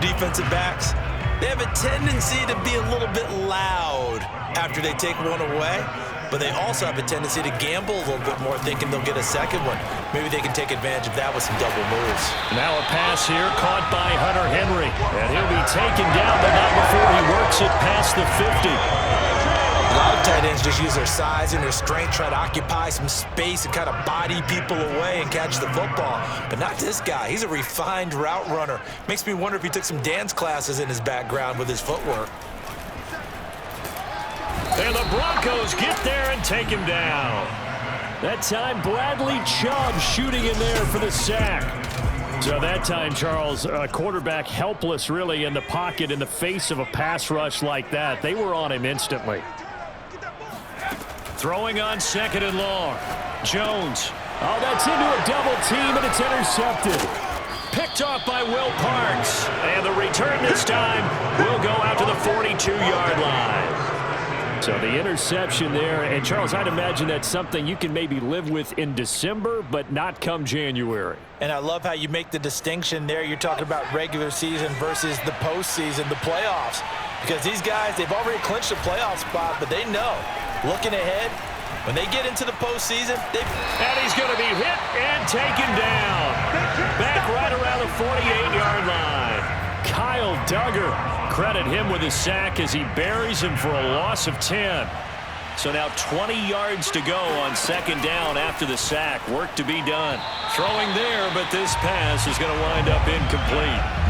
defensive backs, they have a tendency to be a little bit loud after they take one away, but they also have a tendency to gamble a little bit more, thinking they'll get a second one. Maybe they can take advantage of that with some double moves. Now a pass here caught by Hunter Henry, and he'll be taken down, but not before he works it past the 50. A lot of tight ends just use their size and their strength, try to occupy some space and kind of body people away and catch the football. But not this guy. He's a refined route runner. Makes me wonder if he took some dance classes in his background with his footwork. And the Broncos get there and take him down. That time, Bradley Chubb shooting in there for the sack. So that time, Charles, a quarterback helpless really in the pocket in the face of a pass rush like that. They were on him instantly. Throwing on 2nd and long. Jones. Oh, that's into a double team, and it's intercepted. Picked off by Will Parks. And the return this time will go out to the 42-yard line. So the interception there. And, Charles, I'd imagine that's something you can maybe live with in December, but not come January. And I love how you make the distinction there. You're talking about regular season versus the postseason, the playoffs. Because these guys, they've already clinched a playoff spot, but they know, looking ahead, when they get into the postseason, and he's going to be hit and taken down. Back right around the 48-yard line. Kyle Duggar, credit him with his sack as he buries him for a loss of 10. So now 20 yards to go on 2nd down after the sack. Work to be done. Throwing there, but this pass is going to wind up incomplete.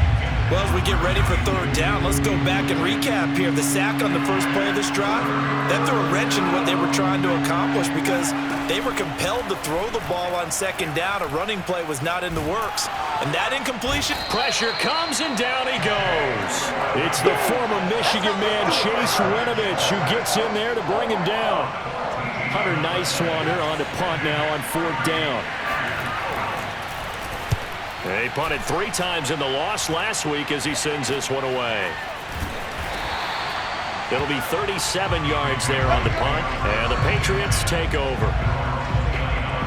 Well, as we get ready for 3rd down, let's go back and recap here. The sack on the first play of this drive, that threw a wrench in what they were trying to accomplish because they were compelled to throw the ball on 2nd down. A running play was not in the works. And that incompletion. Pressure comes and down he goes. It's the former Michigan man, Chase Winovich, who gets in there to bring him down. Hunter Nice-Swanner on to punt now on 4th down. He punted 3 times in the loss last week as he sends this one away. It'll be 37 yards there on the punt, and the Patriots take over.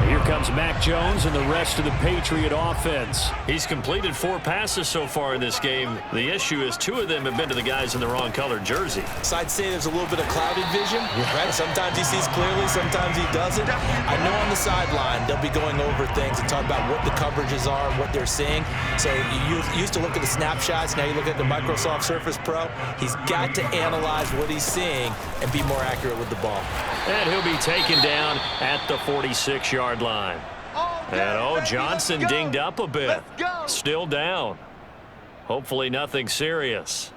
Here comes Mac Jones and the rest of the Patriot offense. He's completed 4 passes so far in this game. The issue is 2 of them have been to the guys in the wrong colored jersey. So I'd say there's a little bit of clouded vision, right? Sometimes he sees clearly, sometimes he doesn't. I know on the sideline they'll be going over things and talk about what the coverages are and what they're seeing. So you used to look at the snapshots, now you look at the Microsoft Surface Pro. He's got to analyze what he's seeing and be more accurate with the ball. And he'll be taken down at the 46-yard line. And, Johnson dinged up a bit. Still down. Hopefully nothing serious.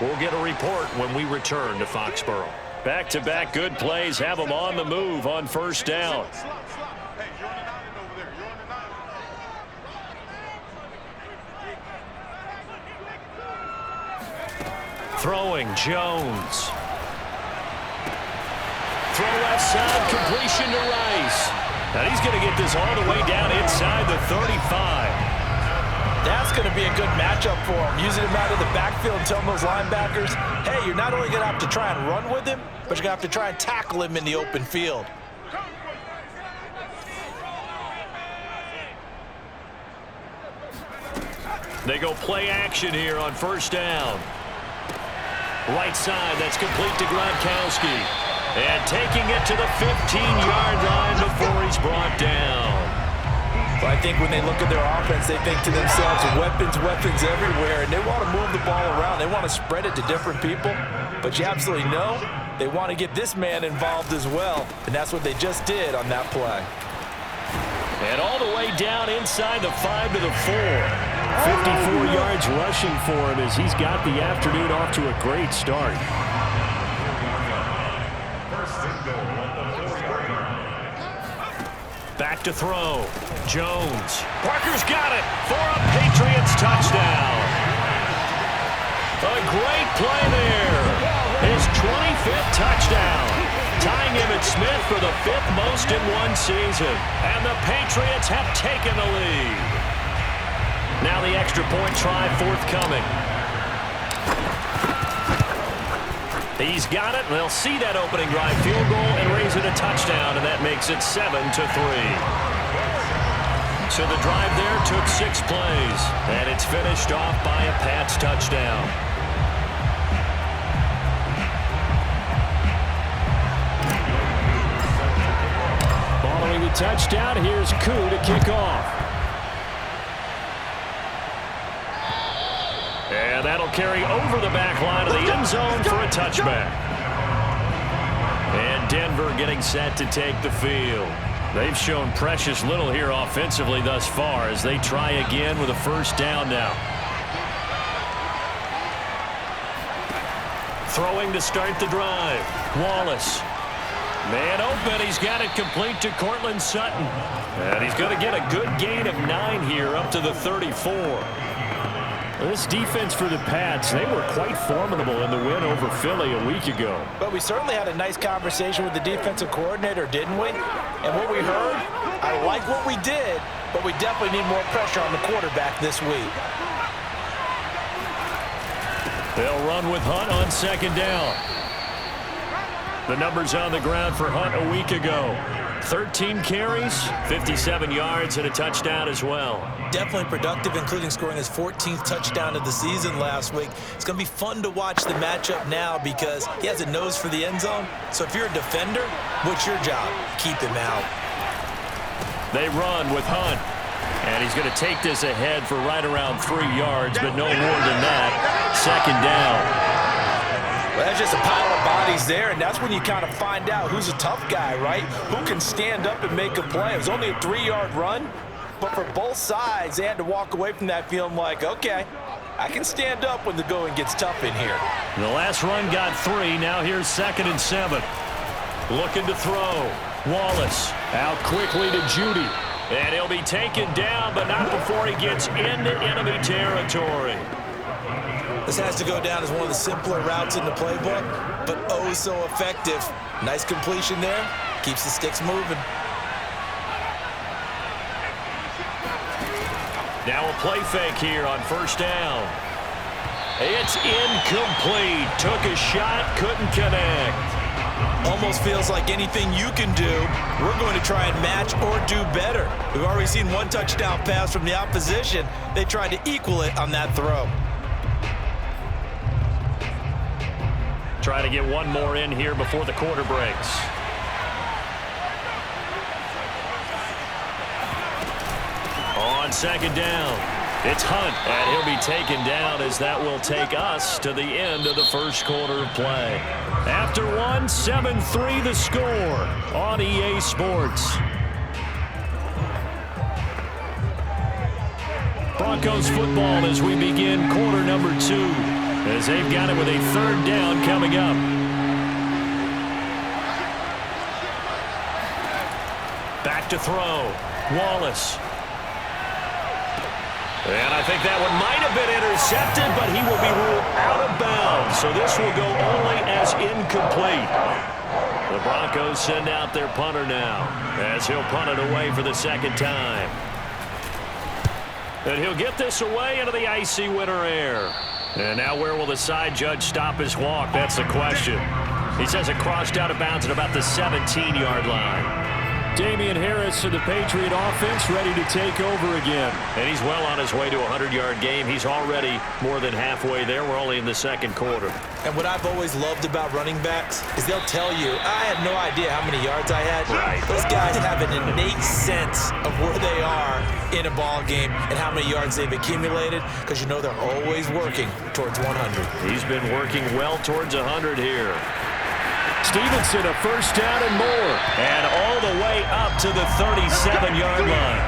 We'll get a report when we return to Foxborough. Back-to-back good plays have them on the move on 1st down. Throwing Jones. Throw left side, completion to Rice. And he's going to get this all the way down inside the 35. That's going to be a good matchup for him. Using him out of the backfield and telling those linebackers, hey, you're not only going to have to try and run with him, but you're going to have to try and tackle him in the open field. They go play action here on 1st down. Right side, that's complete to Gronkowski. And taking it to the 15-yard line before he's brought down. Well, I think when they look at their offense, they think to themselves, weapons everywhere, and they want to move the ball around. They want to spread it to different people, but you absolutely know they want to get this man involved as well, and that's what they just did on that play. And all the way down inside the 5 to the 4. 54 yards rushing for him as he's got the afternoon off to a great start. Back to throw. Jones. Parker's got it for a Patriots touchdown. A great play there. His 25th touchdown. Tying Emmitt Smith for the 5th most in one season. And the Patriots have taken the lead. Now the extra point try forthcoming. He's got it, and they'll see that opening drive field goal and raise it a touchdown, and that makes it 7-3. So the drive there took 6 plays, and it's finished off by a Pats touchdown. Following the touchdown, here's Koo to kick off. And that'll carry over the back line of the end zone for a touchback. And Denver getting set to take the field. They've shown precious little here offensively thus far as they try again with a first down now. Throwing to start the drive. Wallace. Man open. He's got it complete to Cortland Sutton. And he's going to get a good gain of 9 here up to the 34. This defense for the Pats, they were quite formidable in the win over Philly a week ago. But we certainly had a nice conversation with the defensive coordinator, didn't we? And what we heard, I like what we did, but we definitely need more pressure on the quarterback this week. They'll run with Hunt on second down. The numbers on the ground for Hunt a week ago. 13 carries, 57 yards, and a touchdown as well. Definitely productive, including scoring his 14th touchdown of the season last week. It's going to be fun to watch the matchup now because he has a nose for the end zone. So if you're a defender, what's your job? Keep him out. They run with Hunt. And he's going to take this ahead for right around 3 yards, but no more than that. Second down. Well, that's just a pile of bodies there, and that's when you kind of find out who's a tough guy, right? Who can stand up and make a play. It was only a 3-yard run, but for both sides, they had to walk away from that feeling like, okay, I can stand up when the going gets tough in here. The last run got 3. Now here's 2nd and 7. Looking to throw. Wallace out quickly to Judy. And he'll be taken down, but not before he gets into enemy territory. This has to go down as one of the simpler routes in the playbook, but oh so effective. Nice completion there. Keeps the sticks moving. Now a play fake here on first down. It's incomplete. Took a shot, couldn't connect. Almost feels like anything you can do, we're going to try and match or do better. We've already seen one touchdown pass from the opposition. They tried to equal it on that throw. Try to get one more in here before the quarter breaks. On second down, it's Hunt, and he'll be taken down as that will take us to the end of the first quarter of play. After one, 7-3 the score on EA Sports. Broncos football as we begin quarter number 2. As they've got it with a third down coming up. Back to throw. Wallace. And I think that one might have been intercepted, but he will be ruled out of bounds. So this will go only as incomplete. The Broncos send out their punter now as he'll punt it away for the second time. And he'll get this away into the icy winter air. And now where will the side judge stop his walk? That's the question. He says it crossed out of bounds at about the 17-yard line. Damian Harris of the Patriot offense ready to take over again. And he's well on his way to a 100-yard game. He's already more than halfway there. We're only in the second quarter. And what I've always loved about running backs is they'll tell you, I had no idea how many yards I had. Right. Those guys have an innate sense of where they are in a ball game and how many yards they've accumulated because you know they're always working towards 100. He's been working well towards 100 here. Stevenson a first down and more. And all the way up to the 37-yard line.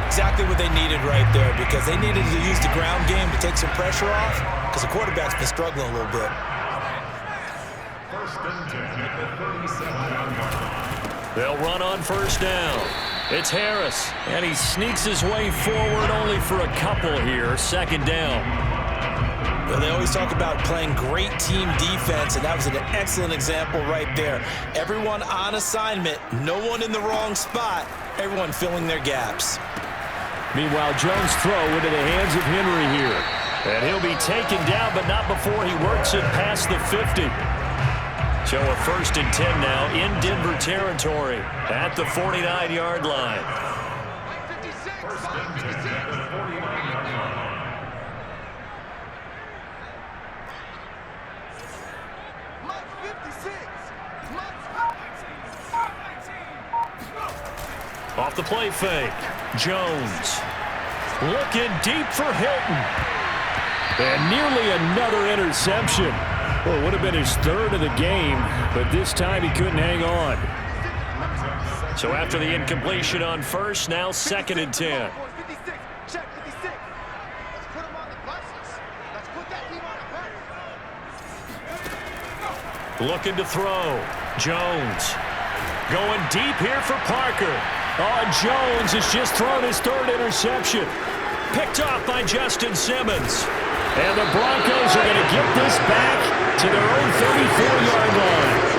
Exactly what they needed right there because they needed to use the ground game to take some pressure off because the quarterback's been struggling a little bit. They'll run on first down. It's Harris, and he sneaks his way forward only for a couple here. Second down. Well, they always talk about playing great team defense, and that was an excellent example right there. Everyone on assignment, no one in the wrong spot, everyone filling their gaps. Meanwhile, Jones' throw into the hands of Henry here. And he'll be taken down, but not before he works it past the 50. So a 1st and 10 now in Denver territory at the 49-yard line. Off the play fake. Jones looking deep for Hilton. And nearly another interception. Well, it would have been his third of the game, but this time he couldn't hang on. So after the incompletion on first, now 2nd and 10. Looking to throw. Jones going deep here for Parker. Oh, Jones has just thrown his 3rd interception. Picked off by Justin Simmons. And the Broncos are going to get this back to their own 34-yard line.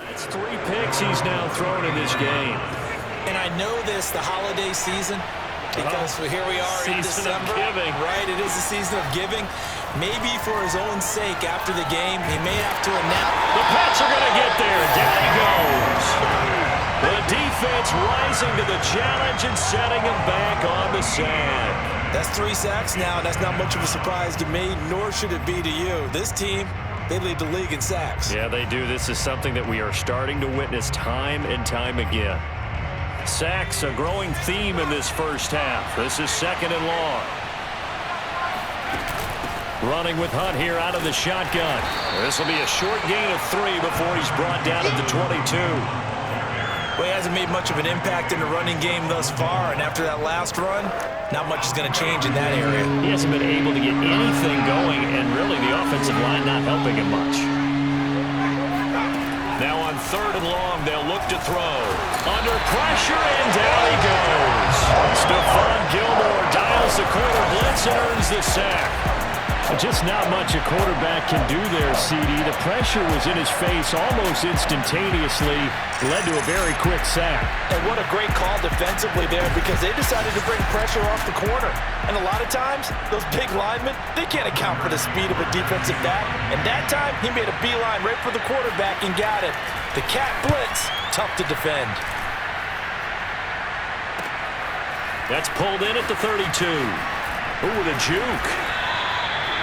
That's 3 picks he's now thrown in this game. And I know this, the holiday season, because here we are in December. Right, it is the season of giving. Maybe for his own sake after the game, he may have to announce. The Pats are going to get there. Down he goes. The defense rising to the challenge and setting him back on the sack. That's 3 sacks now. That's not much of a surprise to me, nor should it be to you. This team, they lead the league in sacks. Yeah, they do. This is something that we are starting to witness time and time again. Sacks, a growing theme in this first half. This is 2nd and long. Running with Hunt here out of the shotgun. This will be a short gain of 3 before he's brought down at the 22. Well, he hasn't made much of an impact in the running game thus far, and after that last run, not much is going to change in that area. He hasn't been able to get anything going, and really the offensive line not helping him much. Now on 3rd and long, they'll look to throw. Under pressure, and down he goes. Stephon Gilmore dials the corner blitz and earns the sack. Just not much a quarterback can do there, CD. The pressure was in his face almost instantaneously. Led to a very quick sack. And what a great call defensively there, because they decided to bring pressure off the corner. And a lot of times, those big linemen, they can't account for the speed of a defensive back. And that time, he made a beeline right for the quarterback and got it. The cat blitz, tough to defend. That's pulled in at the 32. Ooh, with a juke.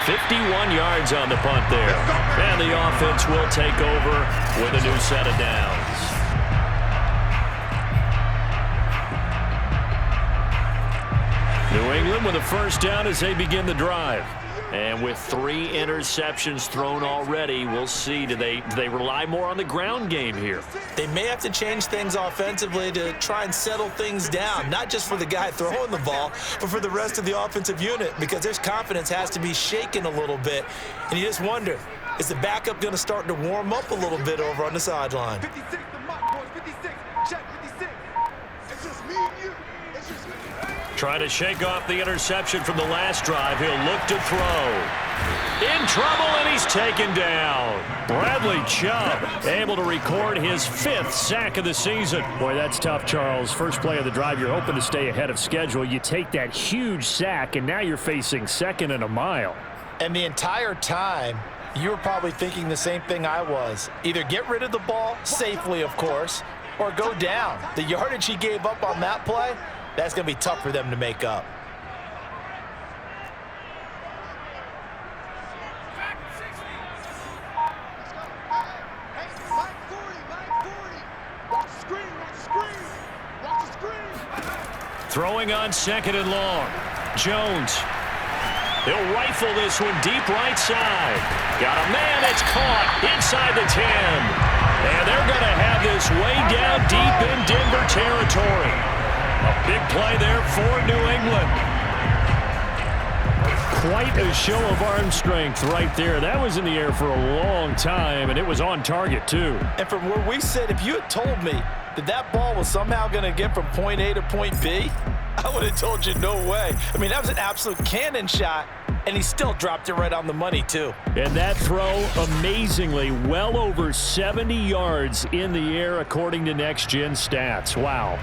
51 yards on the punt there. And the offense will take over with a new set of downs. New England with a first down as they begin the drive. And with 3 interceptions thrown already, we'll see. Do they rely more on the ground game here? They may have to change things offensively to try and settle things down, not just for the guy throwing the ball, but for the rest of the offensive unit, because their confidence has to be shaken a little bit. And you just wonder, is the backup going to start to warm up a little bit over on the sideline? 56, the mock boys, 56, check 56. It's just me and you. It's just me. Trying to shake off the interception from the last drive. He'll look to throw. In trouble, and he's taken down. Bradley Chubb able to record his 5th sack of the season. Boy, that's tough, Charles. First play of the drive, you're hoping to stay ahead of schedule. You take that huge sack, and now you're facing 2nd and a mile. And the entire time, you were probably thinking the same thing I was. Either get rid of the ball, safely, of course, or go down. The yardage he gave up on that play, that's going to be tough for them to make up. Throwing on 2nd and long. Jones. He'll rifle this one deep right side. Got a man that's caught inside the 10. And they're going to have this way down deep in Denver territory. A big play there for New England. Quite a show of arm strength right there. That was in the air for a long time, and it was on target, too. And from where we sit, if you had told me that that ball was somehow going to get from point A to point B, I would have told you no way. I mean, that was an absolute cannon shot, and he still dropped it right on the money, too. And that throw, amazingly, well over 70 yards in the air, according to Next Gen Stats. Wow.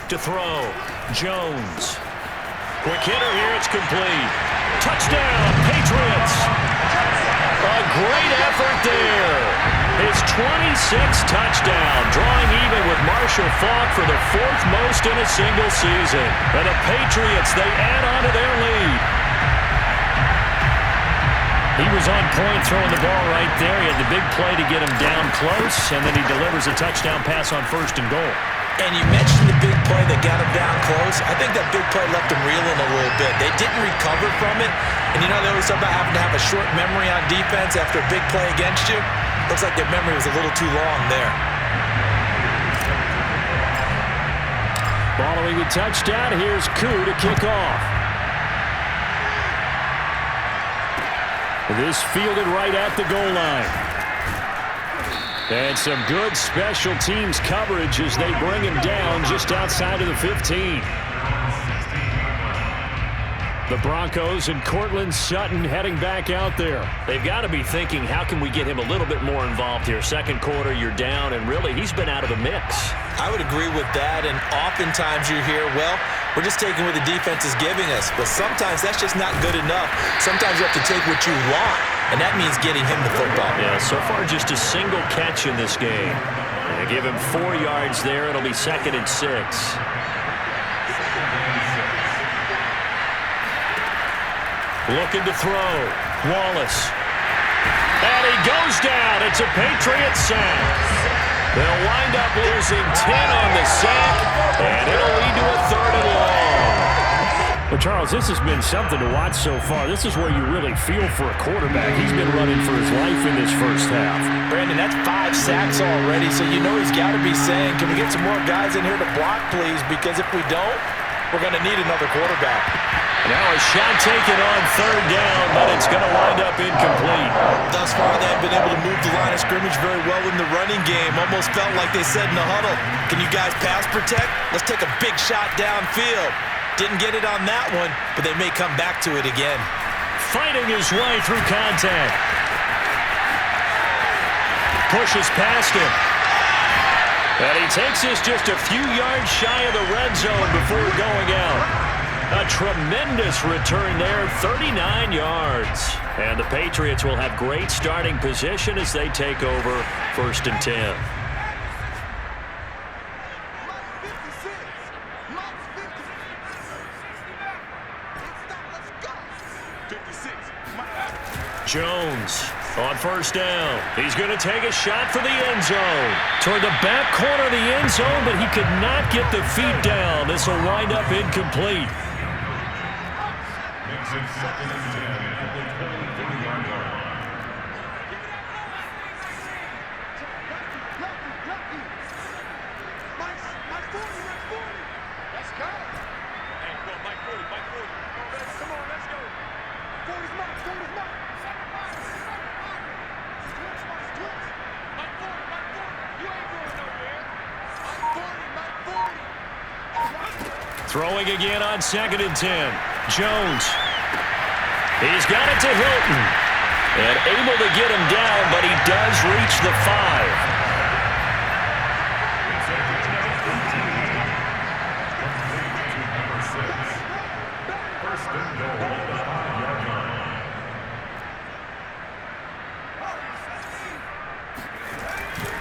back to throw. Jones. Quick hitter here. It's complete. Touchdown, Patriots. A great effort there. His 26th touchdown, drawing even with Marshall Faulk for the 4th most in a single season. And the Patriots, they add on to their lead. He was on point throwing the ball right there. He had the big play to get him down close, and then he delivers a touchdown pass on 1st and goal. And you mentioned the big play that got him down close. I think that big play left him reeling a little bit. They didn't recover from it. And you know they always talk about having to have a short memory on defense after a big play against you. Looks like their memory was a little too long there. Following the touchdown, here's Koo to kick off. This fielded right at the goal line. And some good special teams coverage as they bring him down just outside of the 15. The Broncos and Cortland Sutton heading back out there. They've got to be thinking, how can we get him a little bit more involved here? Second quarter, you're down, and really, he's been out of the mix. I would agree with that, and oftentimes you hear, well, we're just taking what the defense is giving us, but sometimes that's just not good enough. Sometimes you have to take what you want, and that means getting him the football. Yeah, so far just a single catch in this game. They give him 4 yards there. It'll be 2nd and 6. Looking to throw. Wallace. And he goes down. It's a Patriots sack. They'll wind up losing 10 on the sack, and it'll lead to a 3rd and long. Well, Charles, this has been something to watch so far. This is where you really feel for a quarterback. He's been running for his life in this first half. Brandon, that's 5 sacks already, so you know he's got to be saying, can we get some more guys in here to block, please? Because if we don't, we're going to need another quarterback. Now a shot taken on 3rd down, but it's going to wind up incomplete. Thus far, they haven't been able to move the line of scrimmage very well in the running game. Almost felt like they said in the huddle, can you guys pass protect? Let's take a big shot downfield. Didn't get it on that one, but they may come back to it again. Fighting his way through contact. Pushes past him. And he takes us just a few yards shy of the red zone before going out. A tremendous return there, 39 yards. And the Patriots will have great starting position as they take over 1st and 10. Jones on 1st down. He's going to take a shot for the end zone. Toward the back corner of the end zone, but he could not get the feet down. This will wind up incomplete. Throwing again on 2nd and 10. Jones. He's got it to Hilton. And able to get him down, but he does reach the 5.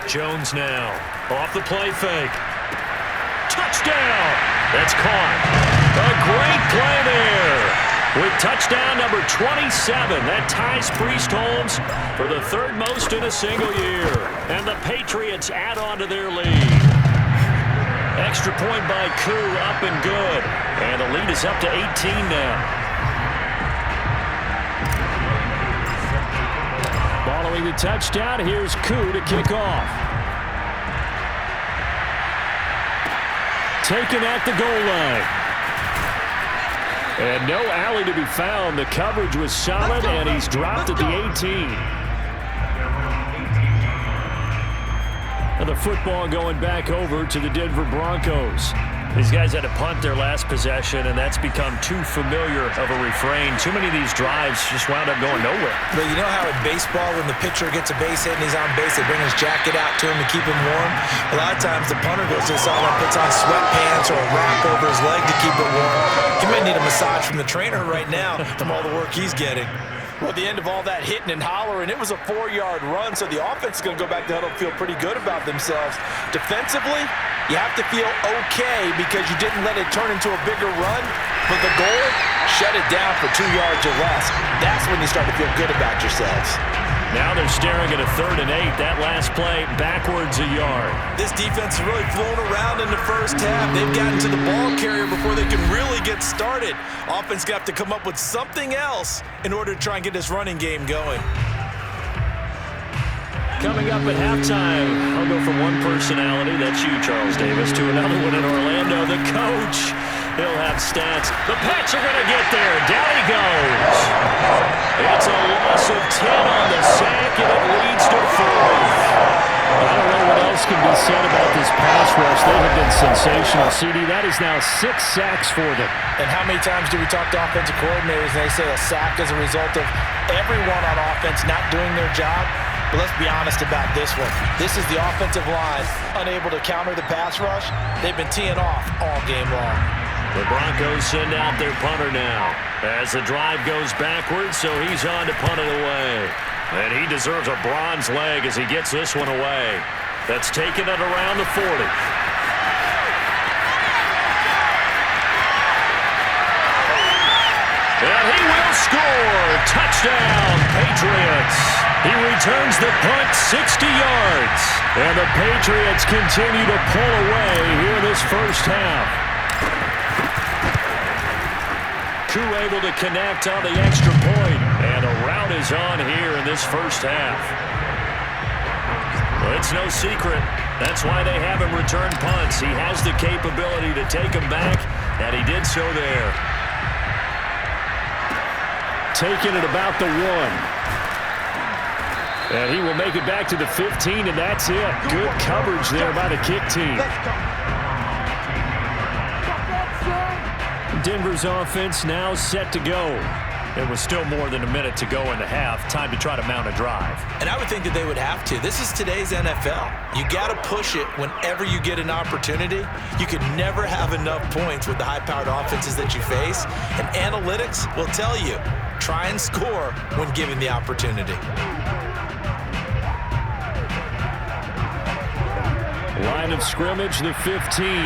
Jones now. Off the play fake. Touchdown! That's caught. A great play there. With touchdown number 27, that ties Priest Holmes for the 3rd most in a single year. And the Patriots add on to their lead. Extra point by Koo, up and good. And the lead is up to 18 now. Following the touchdown, here's Koo to kick off. Taken at the goal line. And no alley to be found. The coverage was solid, and he's dropped at the 18. And the football going back over to the Denver Broncos. These guys had to punt their last possession, and that's become too familiar of a refrain. Too many of these drives just wound up going nowhere. But you know how in baseball, when the pitcher gets a base hit and he's on base, they bring his jacket out to him to keep him warm? A lot of times the punter goes to the sideline, puts on sweatpants or a wrap over his leg to keep it warm. He might need a massage from the trainer right now from all the work he's getting. Well, at the end of all that hitting and hollering, it was a 4-yard run, so the offense is going to go back to huddle and feel pretty good about themselves. Defensively, you have to feel okay because you didn't let it turn into a bigger run, but the goal, shut it down for 2 yards or less. That's when you start to feel good about yourselves. Now they're staring at a 3rd and 8. That last play, backwards a yard. This defense has really flown around in the first half. They've gotten to the ball carrier before they can really get started. Offense got to come up with something else in order to try and get this running game going. Coming up at halftime, I'll go from one personality, that's you, Charles Davis, to another one in Orlando, the coach. He'll have stats. The Pats are going to get there. Down he goes. It's a loss of 10 on the sack, and it leads to 4. I don't know what else can be said about this pass rush. They have been sensational, CD. That is now 6 sacks for them. And how many times do we talk to offensive coordinators and they say a sack is a result of everyone on offense not doing their job? But let's be honest about this one. This is the offensive line unable to counter the pass rush. They've been teeing off all game long. The Broncos send out their punter now as the drive goes backwards, so he's on to punt it away. And he deserves a bronze leg as he gets this one away. That's taken it around the 40. And he will score! Touchdown, Patriots! He returns the punt 60 yards. And the Patriots continue to pull away here in this first half. Koo able to connect on the extra point, and a rout is on here in this first half. Well, it's no secret. That's why they have him return punts. He has the capability to take them back, and he did so there. Taking it about the 1. And he will make it back to the 15, and that's it. Good coverage there by the kick team. Denver's offense now set to go. There was still more than a minute to go in the half. Time to try to mount a drive. And I would think that they would have to. This is today's NFL. You got to push it whenever you get an opportunity. You can never have enough points with the high-powered offenses that you face. And analytics will tell you, try and score when given the opportunity. Line of scrimmage, the 15.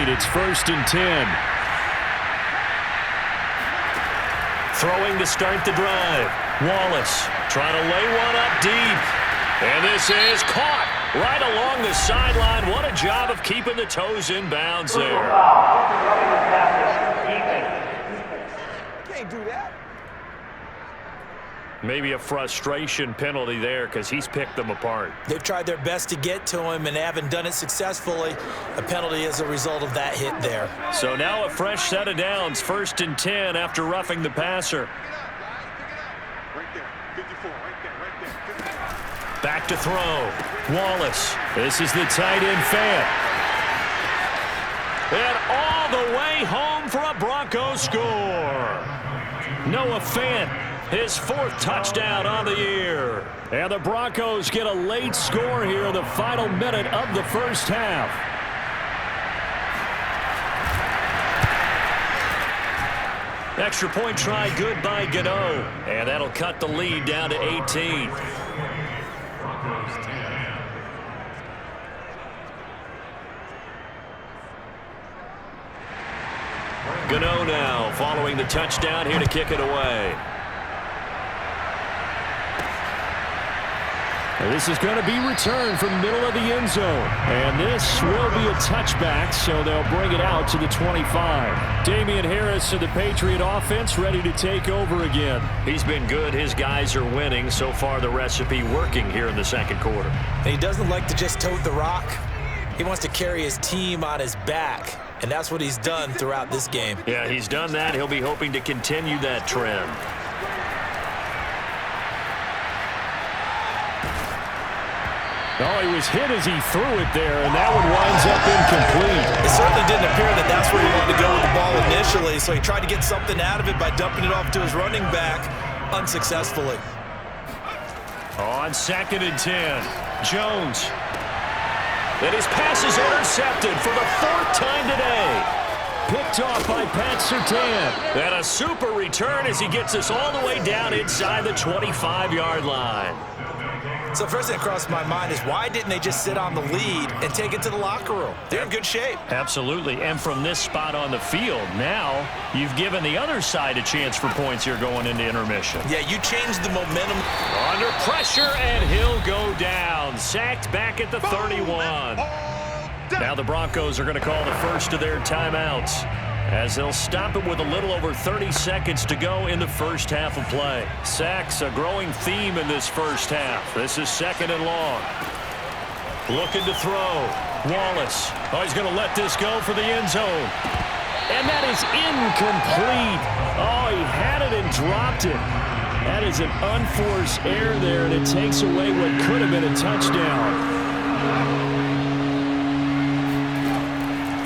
It's 1st and 10. Throwing to start the drive. Wallace trying to lay one up deep. And this is caught right along the sideline. What a job of keeping the toes in bounds there. Can't do that. Maybe a frustration penalty there because he's picked them apart. They've tried their best to get to him and haven't done it successfully. A penalty as a result of that hit there. So now a fresh set of downs. 1st and 10 after roughing the passer. Right there. 54. Right there. Back to throw. Wallace. This is the tight end Fant. And all the way home for a Broncos score. Noah Fant. His 4th touchdown on the year. And the Broncos get a late score here in the final minute of the first half. Extra point try good by Gano. And that'll cut the lead down to 18. Gano now following the touchdown here to kick it away. This is going to be returned from the middle of the end zone. And this will be a touchback, so they'll bring it out to the 25. Damian Harris of the Patriot offense ready to take over again. He's been good. His guys are winning. So far, the recipe working here in the second quarter. And he doesn't like to just tote the rock. He wants to carry his team on his back. And that's what he's done throughout this game. Yeah, he's done that. He'll be hoping to continue that trend. Oh, he was hit as he threw it there, and that one winds up incomplete. It certainly didn't appear that that's where he wanted to go with the ball initially, so he tried to get something out of it by dumping it off to his running back unsuccessfully. On 2nd and 10, Jones. And his pass is intercepted for the 4th time today. Picked off by Pat Surtain. And a super return as he gets us all the way down inside the 25-yard line. So first thing that crossed my mind is why didn't they just sit on the lead and take it to the locker room? They're in good shape. Absolutely. And from this spot on the field, now you've given the other side a chance for points here going into intermission. Yeah, you changed the momentum. Under pressure, and he'll go down. Sacked back at the 31. Now the Broncos are going to call the first of their timeouts, as they'll stop it with a little over 30 seconds to go in the first half of play. Sacks, a growing theme in this first half. This is 2nd and long. Looking to throw. Wallace. Oh, he's going to let this go for the end zone. And that is incomplete. Oh, he had it and dropped it. That is an unforced error there, and it takes away what could have been a touchdown.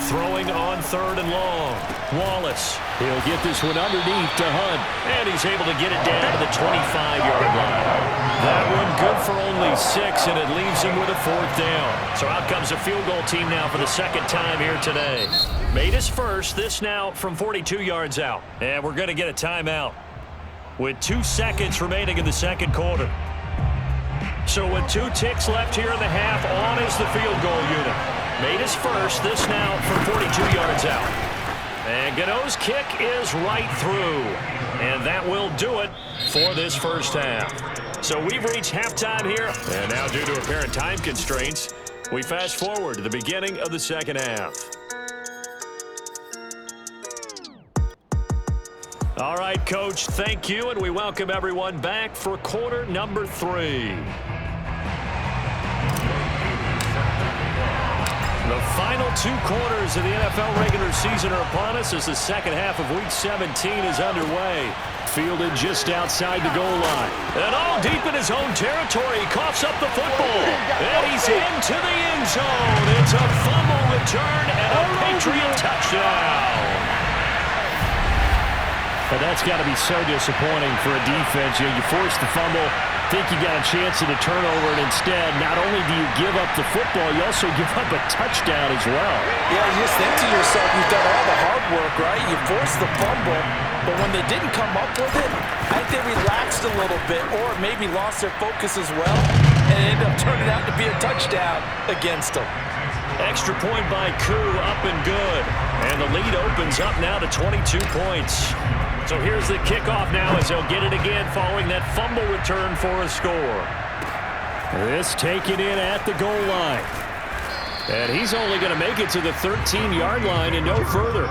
Throwing on 3rd and long. Wallace. He'll get this one underneath to Hunt. And he's able to get it down to the 25-yard line. That one good for only 6, and it leaves him with a 4th down. So out comes a field goal team now for the 2nd time here today. Made his first. This now from 42 yards out. And we're going to get a timeout with 2 seconds remaining in the 2nd quarter. So with 2 ticks left here in the half, on is the field goal unit. Made his first, this now from 42 yards out. And Gano's kick is right through. And that will do it for this first half. So we've reached halftime here. And now due to apparent time constraints, we fast forward to the beginning of the 2nd half. All right, Coach, thank you. And we welcome everyone back for quarter number 3. The final 2 quarters of the NFL regular season are upon us as the 2nd half of Week 17 is underway. Fielded just outside the goal line. And all deep in his own territory, he coughs up the football. And he's into the end zone. It's a fumble return and a Patriot touchdown. But that's got to be so disappointing for a defense. You force the fumble, think you got a chance at a turnover, and instead, not only do you give up the football, you also give up a touchdown as well. Yeah, you just think to yourself, you've done all the hard work, right? You forced the fumble, but when they didn't come up with it, I think they relaxed a little bit or maybe lost their focus as well, and it ended up turning out to be a touchdown against them. Extra point by Koo, up and good. And the lead opens up now to 22 points. So here's the kickoff now as they'll get it again following that fumble return for a score. This taken in at the goal line. And he's only going to make it to the 13-yard line and no further.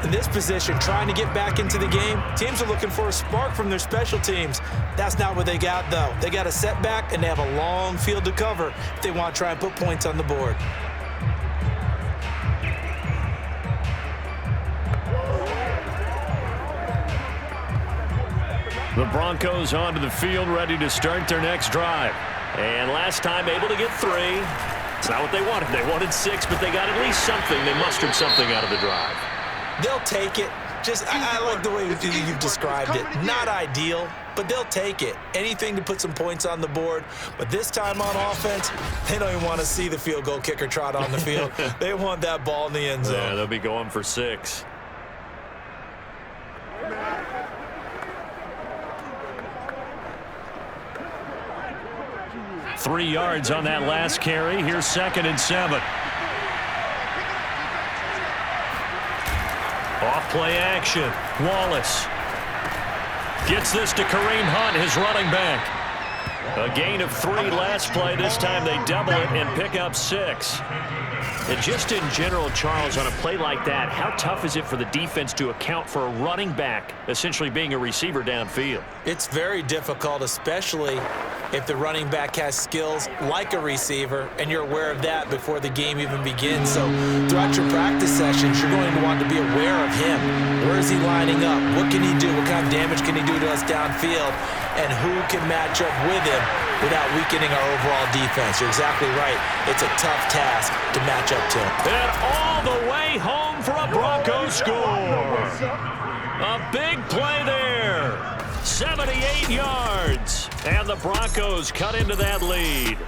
In this position, trying to get back into the game, teams are looking for a spark from their special teams. That's not what they got, though. They got a setback, and they have a long field to cover if they want to try and put points on the board. The Broncos onto the field, ready to start their next drive. And last time able to get 3. It's not what they wanted. They wanted 6, but they got at least something. They mustered something out of the drive. They'll take it. I like the way you've described it. Not ideal, but they'll take it. Anything to put some points on the board. But this time on offense, they don't even want to see the field goal kicker trot on the field. They want that ball in the end zone. Yeah, they'll be going for 6. Three yards on that last carry. Here's 2nd and 7. Off play action. Wallace gets this to Kareem Hunt, his running back. A gain of 3 last play. This time they double it and pick up 6. And just in general, Charles, on a play like that, how tough is it for the defense to account for a running back essentially being a receiver downfield? It's very difficult, especially if the running back has skills like a receiver, and you're aware of that before the game even begins. So throughout your practice sessions, you're going to want to be aware of him. Where is he lining up? What can he do? What kind of damage can he do to us downfield? And who can match up with him without weakening our overall defense. You're exactly right. It's a tough task to match up to. And all the way home for a Broncos score. A big play there. 78 yards. And the Broncos cut into that lead.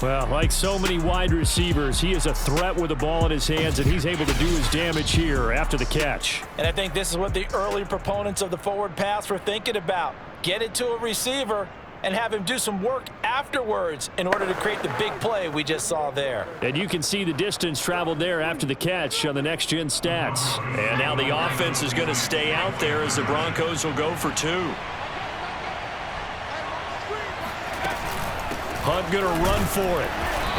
Well, like so many wide receivers, he is a threat with the ball in his hands, and he's able to do his damage here after the catch. And I think this is what the early proponents of the forward pass were thinking about. Get it to a receiver and have him do some work afterwards in order to create the big play we just saw there. And you can see the distance traveled there after the catch on the next-gen stats. And now the offense is going to stay out there as the Broncos will go for 2. Hunt going to run for it.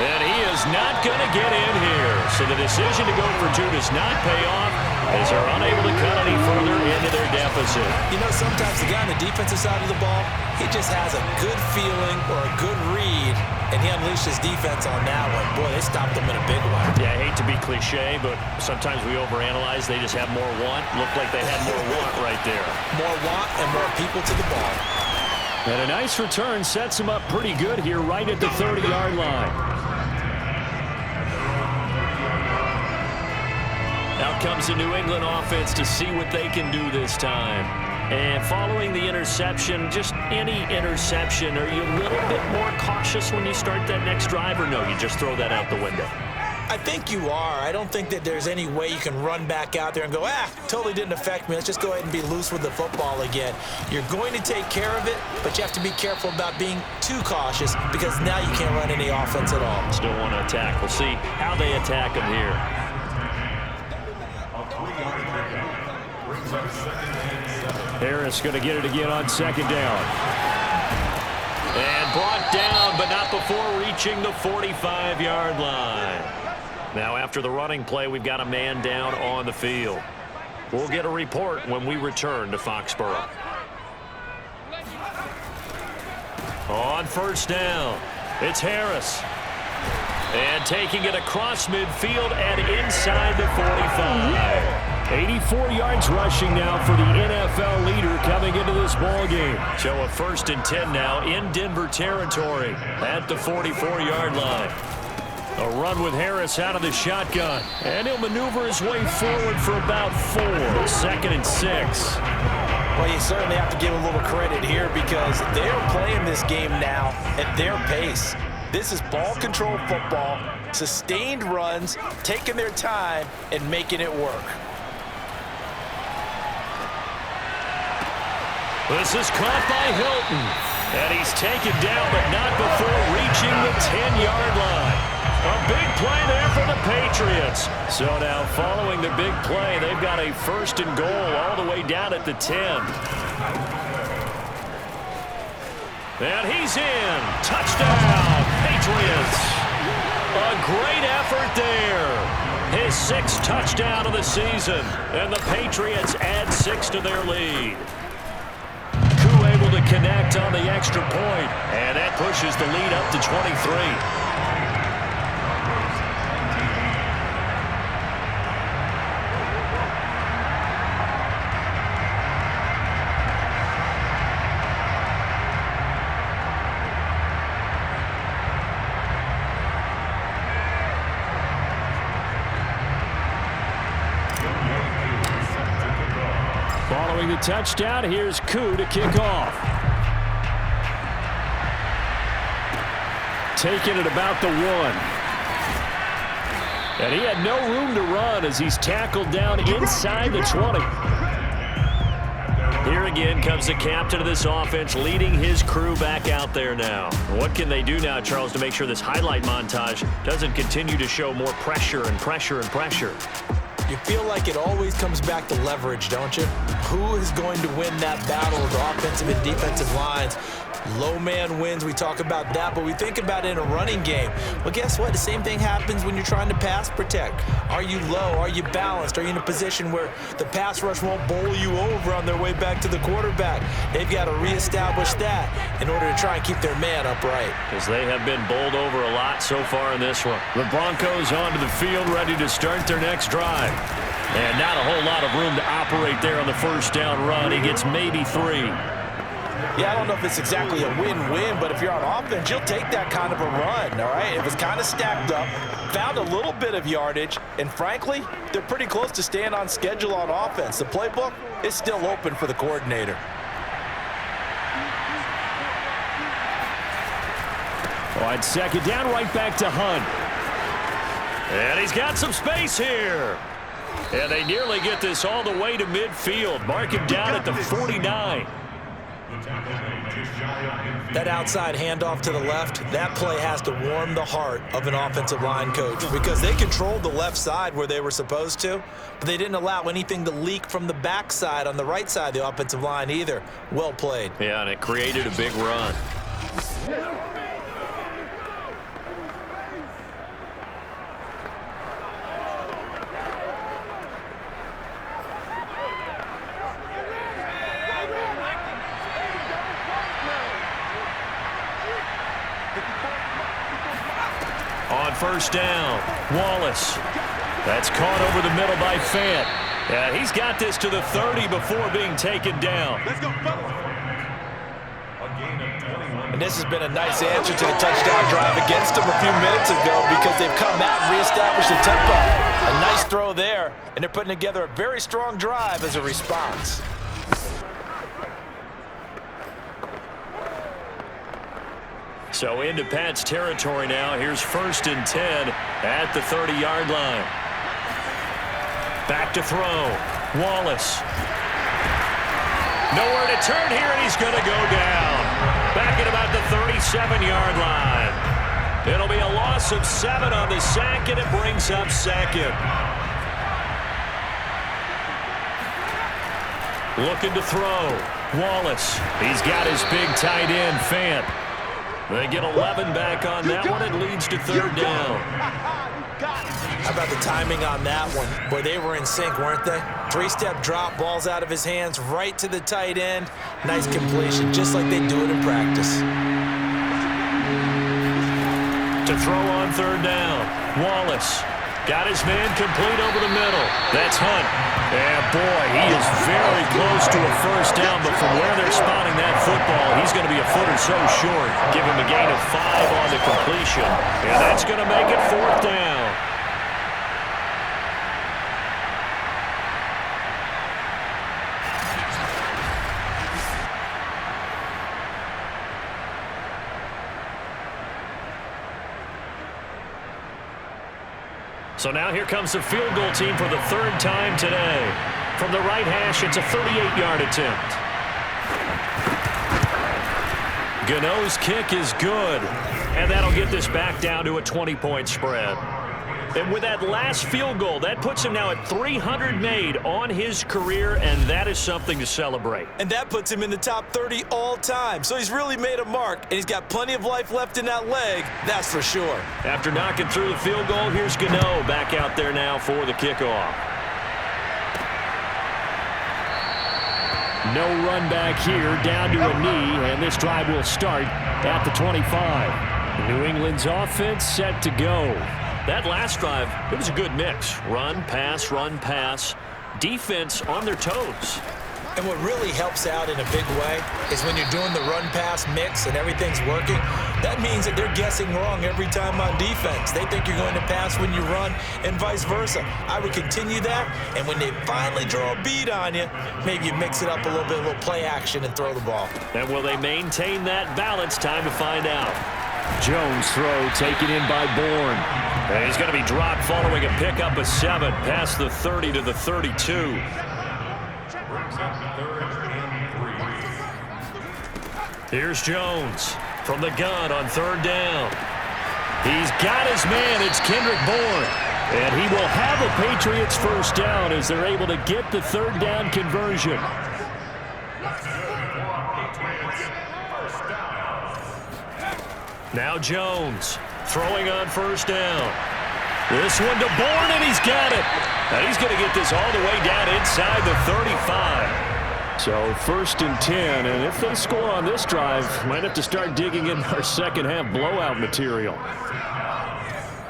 And he is not going to get in here. So the decision to go for 2 does not pay off as they're unable to cut any further into their deficit. You know, sometimes the guy on the defensive side of the ball, he just has a good feeling or a good read, and he unleashed his defense on that one. Boy, they stopped him in a big one. Yeah, I hate to be cliche, but sometimes we overanalyze. They just have more want. Looked like they had more want right there. More want and more people to the ball. And a nice return sets him up pretty good here right at the 30-yard line. Out comes the New England offense to see what they can do this time. And following the interception, just any interception, are you a little bit more cautious when you start that next drive, or no, you just throw that out the window? I think you are. I don't think that there's any way you can run back out there and go, totally didn't affect me. Let's just go ahead and be loose with the football again. You're going to take care of it, but you have to be careful about being too cautious because now you can't run any offense at all. Still want to attack. We'll see how they attack him here. Harris going to get it again on second down. And brought down, but not before reaching the 45-yard line. Now after the running play, we've got a man down on the field. We'll get a report when we return to Foxborough. On first down, it's Harris. And taking it across midfield and inside the 45. 84 yards rushing now for the NFL leader coming into this ball game. So a 1st and 10 now in Denver territory at the 44-yard line. A run with Harris out of the shotgun. And he'll maneuver his way forward for about 4. 2nd and 6. Well, you certainly have to give a little credit here because they're playing this game now at their pace. This is ball control football, sustained runs, taking their time and making it work. This is caught by Hilton. And he's taken down, but not before reaching the 10-yard line. A big play there for the Patriots. So now following the big play, they've got a 1st and goal all the way down at the 10. And he's in. Touchdown, Patriots. A great effort there. His 6th touchdown of the season. And the Patriots add 6 to their lead. Able to connect on the extra point, and that pushes the lead up to 23. Following the touchdown, here's Koo to kick off. Taking it about the 1. And he had no room to run as he's tackled down inside the 20. Here again comes the captain of this offense leading his crew back out there now. What can they do now, Charles, to make sure this highlight montage doesn't continue to show more pressure and pressure and pressure? You feel like it always comes back to leverage, don't you? Who is going to win that battle of the offensive and defensive lines? Low man wins. We talk about that, but we think about it in a running game. Well, guess what? The same thing happens when you're trying to pass protect. Are you low? Are you balanced? Are you in a position where the pass rush won't bowl you over on their way back to the quarterback? They've got to reestablish that in order to try and keep their man upright. Because they have been bowled over a lot so far in this one. The Broncos onto the field, ready to start their next drive. And not a whole lot of room to operate there on the 1st down run. He gets maybe 3. Yeah, I don't know if it's exactly a win-win, but if you're on offense, you'll take that kind of a run, all right? It was kind of stacked up, found a little bit of yardage, and frankly, they're pretty close to staying on schedule on offense. The playbook is still open for the coordinator. On second down, right back to Hunt. And he's got some space here. And they nearly get this all the way to midfield. Mark him down at the 49. That outside handoff to the left, that play has to warm the heart of an offensive line coach because they controlled the left side where they were supposed to, but they didn't allow anything to leak from the backside on the right side of the offensive line either. Well played. Yeah, and it created a big run. On first down, Wallace. That's caught over the middle by Fant. Yeah, he's got this to the 30 before being taken down. Let's go, fellas. And this has been a nice answer to the touchdown drive against them a few minutes ago because they've come out and reestablished the tempo. A nice throw there, and they're putting together a very strong drive as a response. So into Pat's territory now. Here's 1st and 10 at the 30-yard line. Back to throw. Wallace. Nowhere to turn here, and he's going to go down. Back at about the 37-yard line. It'll be a loss of 7 on the sack, and it brings up second. Looking to throw. Wallace. He's got his big tight end, Fant. They get 11 back on that one. It leads to 3rd down. How about the timing on that one? Boy, they were in sync, weren't they? 3-step drop, balls out of his hands, right to the tight end. Nice completion, just like they do it in practice. To throw on 3rd down, Wallace. Got his man complete over the middle. That's Hunt. And boy, he is very close to a 1st down, but from where they're spotting that football, he's going to be a foot or so short. Give him a gain of 5 on the completion. And that's going to make it 4th down. So now here comes the field goal team for the 3rd time today. From the right hash, it's a 38-yard attempt. Gano's kick is good, and that'll get this back down to a 20-point spread. And with that last field goal, that puts him now at 300 made on his career, and that is something to celebrate. And that puts him in the top 30 all time. So he's really made a mark, and he's got plenty of life left in that leg, that's for sure. After knocking through the field goal, here's Gano back out there now for the kickoff. No run back here, down to a knee, and this drive will start at the 25. New England's offense set to go. That last drive, it was a good mix. Run, pass, defense on their toes. And what really helps out in a big way is when you're doing the run-pass mix and everything's working, that means that they're guessing wrong every time on defense. They think you're going to pass when you run and vice versa. I would continue that, and when they finally draw a bead on you, maybe you mix it up a little play action and throw the ball. And will they maintain that balance? Time to find out. Jones throw taken in by Bourne. And he's going to be dropped following a pickup of 7 past the 30 to the 32. Here's Jones from the gun on 3rd down. He's got his man. It's Kendrick Bourne. And he will have a Patriots 1st down as they're able to get the 3rd down conversion. Now Jones throwing on 1st down. This one to Bourne, and he's got it. And he's going to get this all the way down inside the 35. So 1st and 10, and if they score on this drive, might have to start digging in our second half blowout material.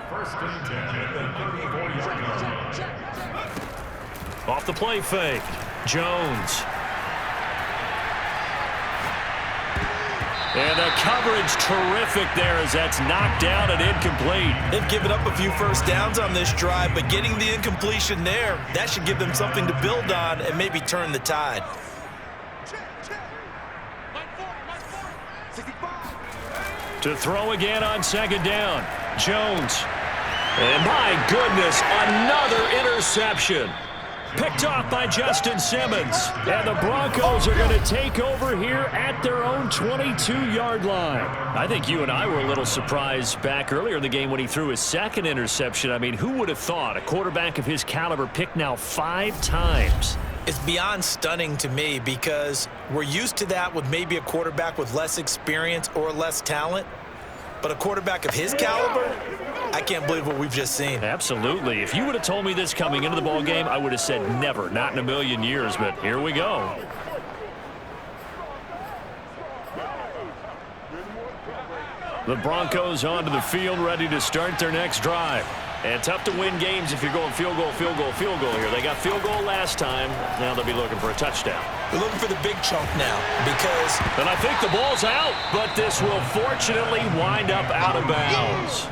1st and 10. Off the play fake, Jones. And the coverage terrific there as that's knocked down and incomplete. They've given up a few first downs on this drive, but getting the incompletion there, that should give them something to build on and maybe turn the tide. To throw again on second down. Jones. And my goodness, another interception. Picked off by Justin Simmons. And the Broncos are going to take over here at their own 22-yard line. I think you and I were a little surprised back earlier in the game when he threw his second interception. I mean, who would have thought a quarterback of his caliber picked now 5 times? It's beyond stunning to me because we're used to that with maybe a quarterback with less experience or less talent. But a quarterback of his caliber, I can't believe what we've just seen. Absolutely. If you would have told me this coming into the ball game, I would have said never, not in a million years. But here we go. The Broncos onto the field, ready to start their next drive. And tough to win games if you're going field goal, field goal, field goal here. They got field goal last time. Now they'll be looking for a touchdown. They're looking for the big chunk now because... And I think the ball's out, but this will fortunately wind up out of bounds.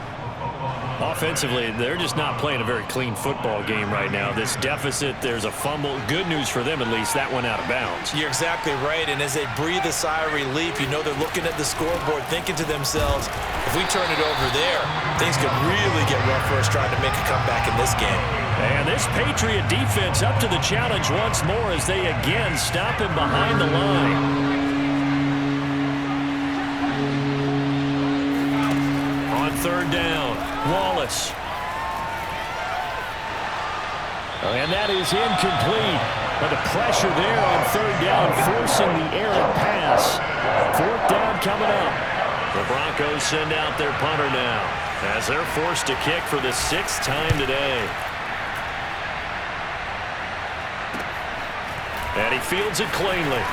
Offensively, they're just not playing a very clean football game right now. This deficit, there's a fumble. Good news for them, at least. That went out of bounds. You're exactly right, and as they breathe a sigh of relief, you know they're looking at the scoreboard, thinking to themselves, if we turn it over there, things could really get rough for us trying to make a comeback in this game. And this Patriot defense up to the challenge once more as they again stop him behind the line. On third down, Wallace. And that is incomplete. But the pressure there on third down, forcing the errant pass. Fourth down coming up. The Broncos send out their punter now as they're forced to kick for the 6th time today. And he fields it cleanly.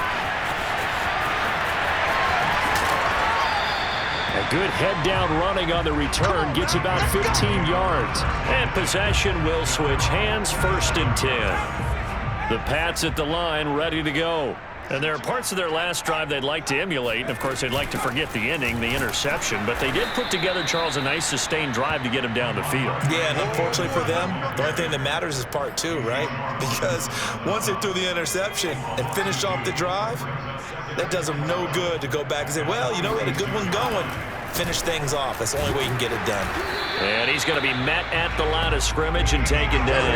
A good head-down running on the return gets about 15 yards. And possession will switch hands, 1st and 10. The Pats at the line ready to go. And there are parts of their last drive they'd like to emulate. And, of course, they'd like to forget the ending, the interception. But they did put together, Charles, a nice sustained drive to get him down the field. Yeah, and unfortunately for them, the only thing that matters is part 2, right? Because once they threw the interception and finished off the drive, that does them no good to go back and say, well, you know, we had a good one going. Finish things off. That's the only way you can get it done. And he's going to be met at the line of scrimmage and taken down.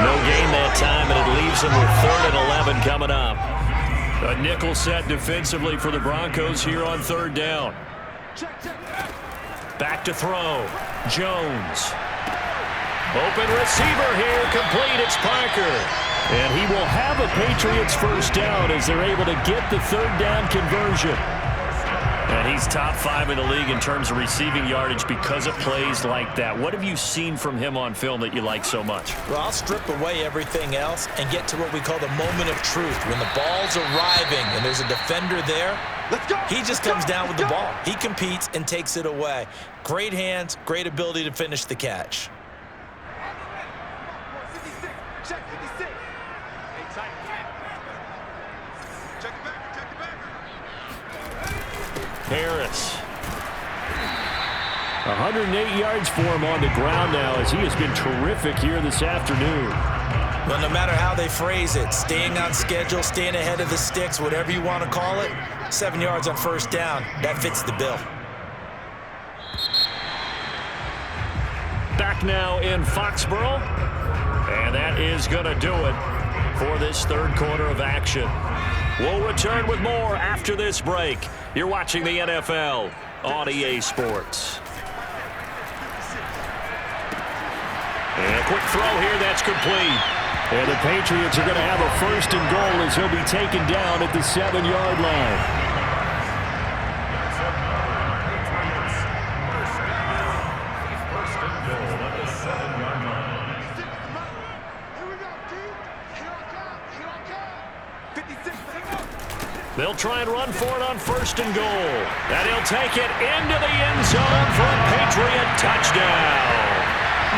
No gain that time, and it leaves him with 3rd and 11 coming up. A nickel set defensively for the Broncos here on third down. Back to throw. Jones. Open receiver here. Complete. It's Parker. And he will have a Patriots first down as they're able to get the third down conversion. And he's top 5 in the league in terms of receiving yardage because of plays like that. What have you seen from him on film that you like so much? Well, I'll strip away everything else and get to what we call the moment of truth. When the ball's arriving and there's a defender there, he just comes down with the ball. He competes and takes it away. Great hands, great ability to finish the catch. Check 56. Check it back. Harris. 108 yards for him on the ground now as he has been terrific here this afternoon. Well, no matter how they phrase it, staying on schedule, staying ahead of the sticks, whatever you want to call it, 7 yards on first down, that fits the bill. Back now in Foxborough. And that is going to do it for this third quarter of action. We'll return with more after this break. You're watching the NFL on EA Sports. And a quick throw here, that's complete. And the Patriots are going to have a 1st and goal as he'll be taken down at the 7-yard line. They'll try and run for it on 1st and goal. And he'll take it into the end zone for a Patriot touchdown.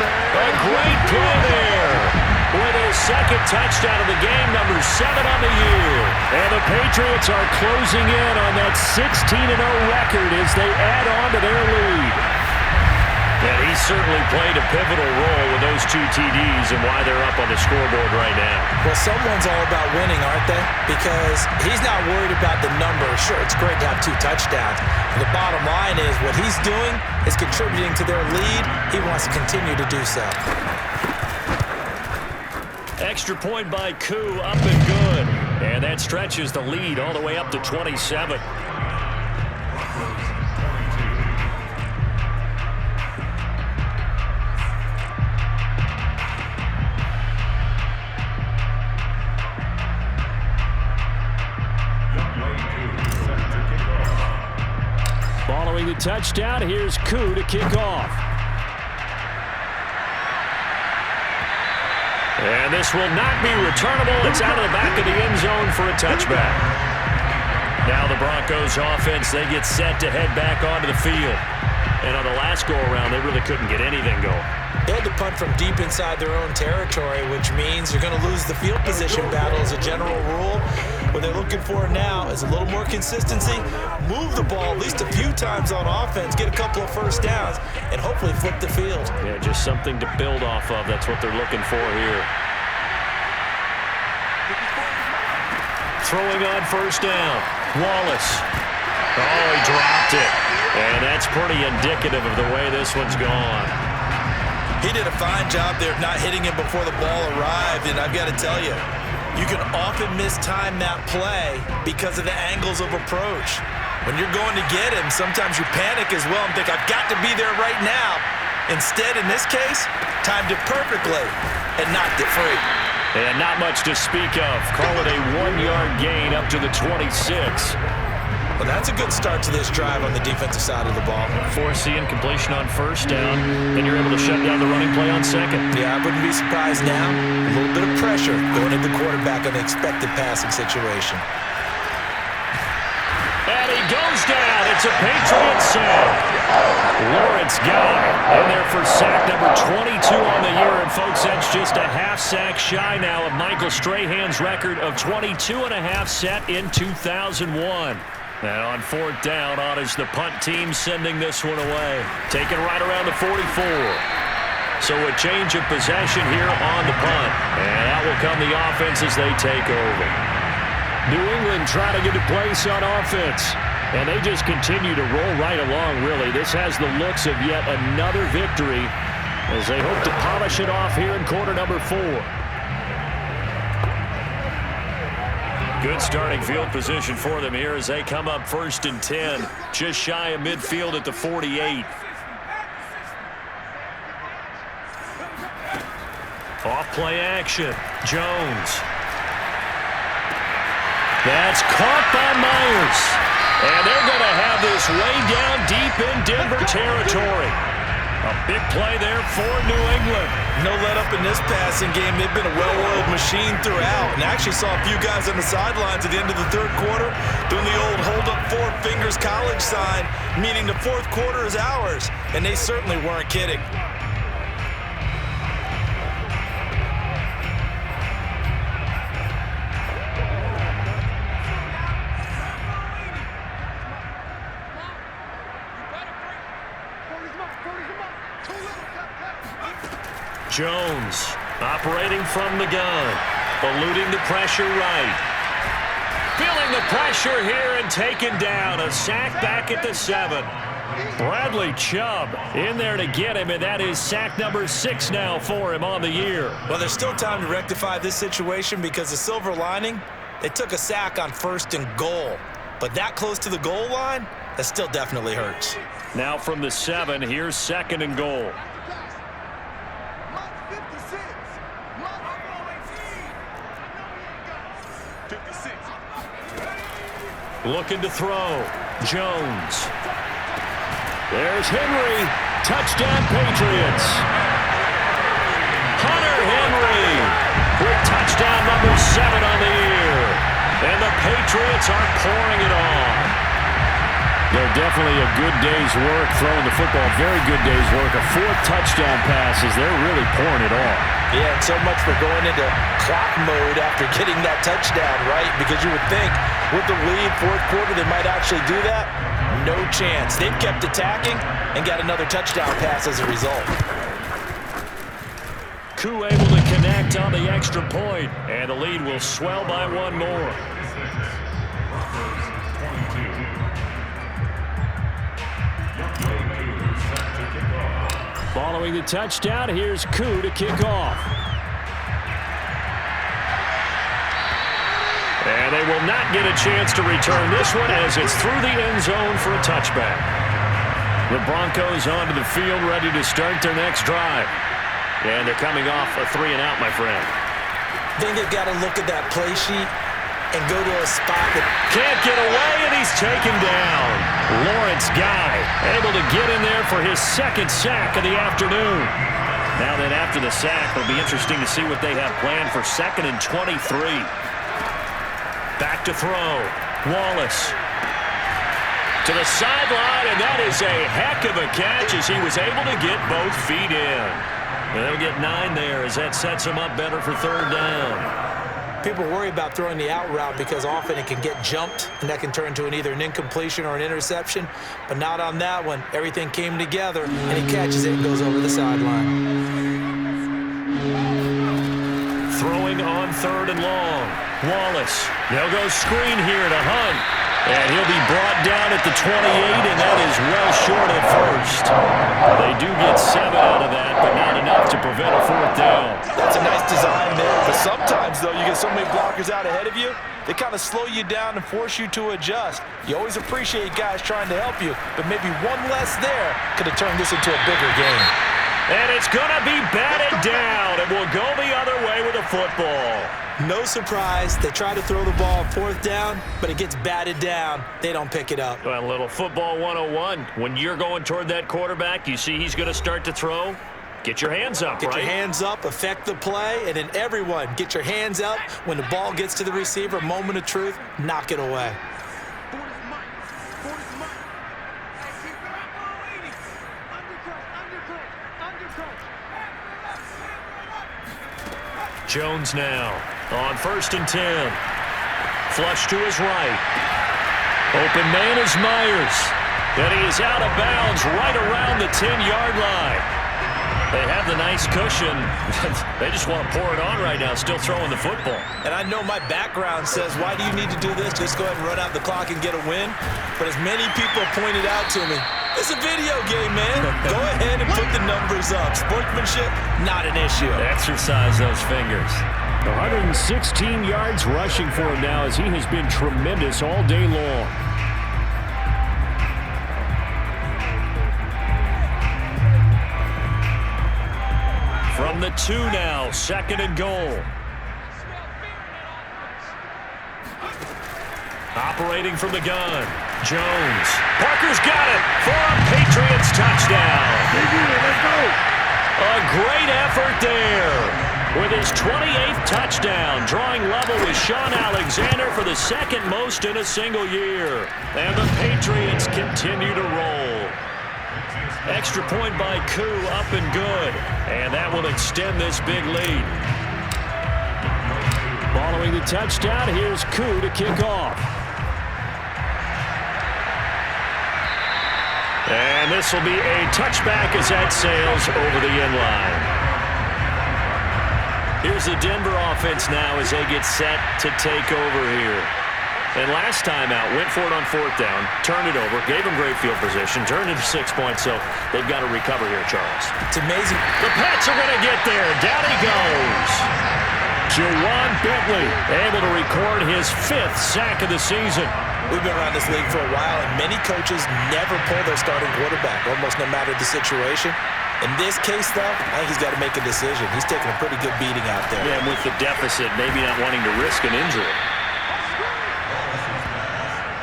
A great play there. With his 2nd touchdown of the game, number 7 on the year. And the Patriots are closing in on that 16-0 record as they add on to their lead. And he certainly played a pivotal role with those 2 TDs and why they're up on the scoreboard right now. Well, someone's all about winning, aren't they? Because he's not worried about the number. Sure, it's great to have 2 touchdowns. But the bottom line is what he's doing is contributing to their lead. He wants to continue to do so. Extra point by Koo, up and good. And that stretches the lead all the way up to 27. Following the touchdown, here's Koo to kick off. And this will not be returnable. It's out of the back of the end zone for a touchback. Now the Broncos offense, they get set to head back onto the field. And on the last go-around, they really couldn't get anything going. They had to punt from deep inside their own territory, which means you're going to lose the field position battle as a general rule. What they're looking for now is a little more consistency, move the ball at least a few times on offense, get a couple of first downs, and hopefully flip the field. Yeah, just something to build off of. That's what they're looking for here. Throwing on first down. Wallace. Oh, he dropped it. And that's pretty indicative of the way this one's gone. He did a fine job there of not hitting him before the ball arrived, and I've got to tell you, you can often mistime that play because of the angles of approach. When you're going to get him, sometimes you panic as well and think, I've got to be there right now. Instead, in this case, timed it perfectly and knocked it free. And not much to speak of. Call it a 1-yard gain up to the 26. Well, that's a good start to this drive on the defensive side of the ball. Force the incompletion on first down, and you're able to shut down the running play on second. Yeah, I wouldn't be surprised now. A little bit of pressure going into the quarterback on the expected passing situation. And he goes down. It's a Patriot sack. Lawrence got it. In there for sack number 22 on the year. And, folks, that's just a half sack shy now of Michael Strahan's record of 22.5 set in 2001. And on fourth down, on is the punt team sending this one away. Taken right around the 44. So a change of possession here on the punt. And that will come the offense as they take over. New England trying to get a place on offense. And they just continue to roll right along, really. This has the looks of yet another victory as they hope to polish it off here in quarter number 4. Good starting field position for them here as they come up 1st and 10. Just shy of midfield at the 48. Off play action. Jones. That's caught by Myers. And they're going to have this way down deep in Denver territory. A big play there for New England. No let up in this passing game. They've been a well-oiled machine throughout. And I actually saw a few guys on the sidelines at the end of the third quarter doing the old hold up 4 fingers college sign, meaning the fourth quarter is ours. And they certainly weren't kidding. Jones operating from the gun, eluding the pressure right. Feeling the pressure here and taken down. A sack back at the 7. Bradley Chubb in there to get him, and that is sack number 6 now for him on the year. Well, there's still time to rectify this situation because the silver lining, they took a sack on 1st and goal. But that close to the goal line, that still definitely hurts. Now from the 7, here's 2nd and goal. Looking to throw. Jones. There's Henry. Touchdown, Patriots. Hunter Henry with touchdown number 7 on the year. And the Patriots are pouring it on. They're definitely a good day's work throwing the football. Very good day's work. A 4th touchdown passes. They're really pouring it on. Yeah, and so much for going into clock mode after getting that touchdown, right? Because you would think with the lead, 4th quarter, they might actually do that. No chance. They've kept attacking and got another touchdown pass as a result. Koo able to connect on the extra point, and the lead will swell by 1 more. Following the touchdown, here's Koo to kick off. And they will not get a chance to return this one as it's through the end zone for a touchback. The Broncos onto the field, ready to start their next drive. And they're coming off a 3-and-out, my friend. I think they've got to look at that play sheet and go to a spot that can't get away, and he's taken down. Lawrence Guy able to get in there for his 2nd sack of the afternoon. Now then, after the sack, it'll be interesting to see what they have planned for 2nd and 23. Back to throw. Wallace to the sideline, and that is a heck of a catch as he was able to get both feet in. And they'll get 9 there as that sets him up better for 3rd down. people worry about throwing the out route because often it can get jumped, and that can turn into either an incompletion or an interception. But not on that one. Everything came together, and he catches it and goes over the sideline. Throwing on 3rd and long. Wallace. They'll go screen here to Hunt. And he'll be brought down at the 28, and that is well short of first. They do get 7 out of that, but not enough to prevent a 4th down. That's a nice design there. But sometimes, though, you get so many blockers out ahead of you, they kind of slow you down and force you to adjust. You always appreciate guys trying to help you, but maybe one less there could have turned this into a bigger game. And it's going to be batted down. It will go the other way with a football. No surprise. They try to throw the ball on 4th down, but it gets batted down. They don't pick it up. Well, a little football 101. When you're going toward that quarterback, you see he's going to start to throw. Get your hands up, Get your hands up, affect the play, and then everyone get your hands up. When the ball gets to the receiver, moment of truth, knock it away. Jones now on 1st and 10. Flush to his right. Open man is Myers. And he is out of bounds right around the 10-yard line. They have the nice cushion. They just want to pour it on right now, still throwing the football. And I know my background says, why do you need to do this? Just go ahead and run out the clock and get a win. But as many people pointed out to me, it's a video game, man. Go ahead and put the numbers up. Sportsmanship, not an issue. Exercise those fingers. 116 yards rushing for him now as he has been tremendous all day long. From the 2 now, 2nd and goal. Operating from the gun. Jones. Parker's got it for a Patriots touchdown. Let's go. A great effort there. With his 28th touchdown, drawing level with Sean Alexander for the 2nd most in a single year. And the Patriots continue to roll. Extra point by Koo, up and good. And that will extend this big lead. Following the touchdown, here's Koo to kick off. And this will be a touchback as that sails over the end line. Here's the Denver offense now as they get set to take over here. And last time out, went for it on 4th down, turned it over, gave them great field position, turned it to 6 points, so they've got to recover here, Charles. It's amazing. The Pats are going to get there. Down he goes. Juwan Bentley able to record his 5th sack of the season. We've been around this league for a while, and many coaches never pull their starting quarterback, almost no matter the situation. In this case, though, I think he's got to make a decision. He's taking a pretty good beating out there. Yeah, and with the deficit, maybe not wanting to risk an injury.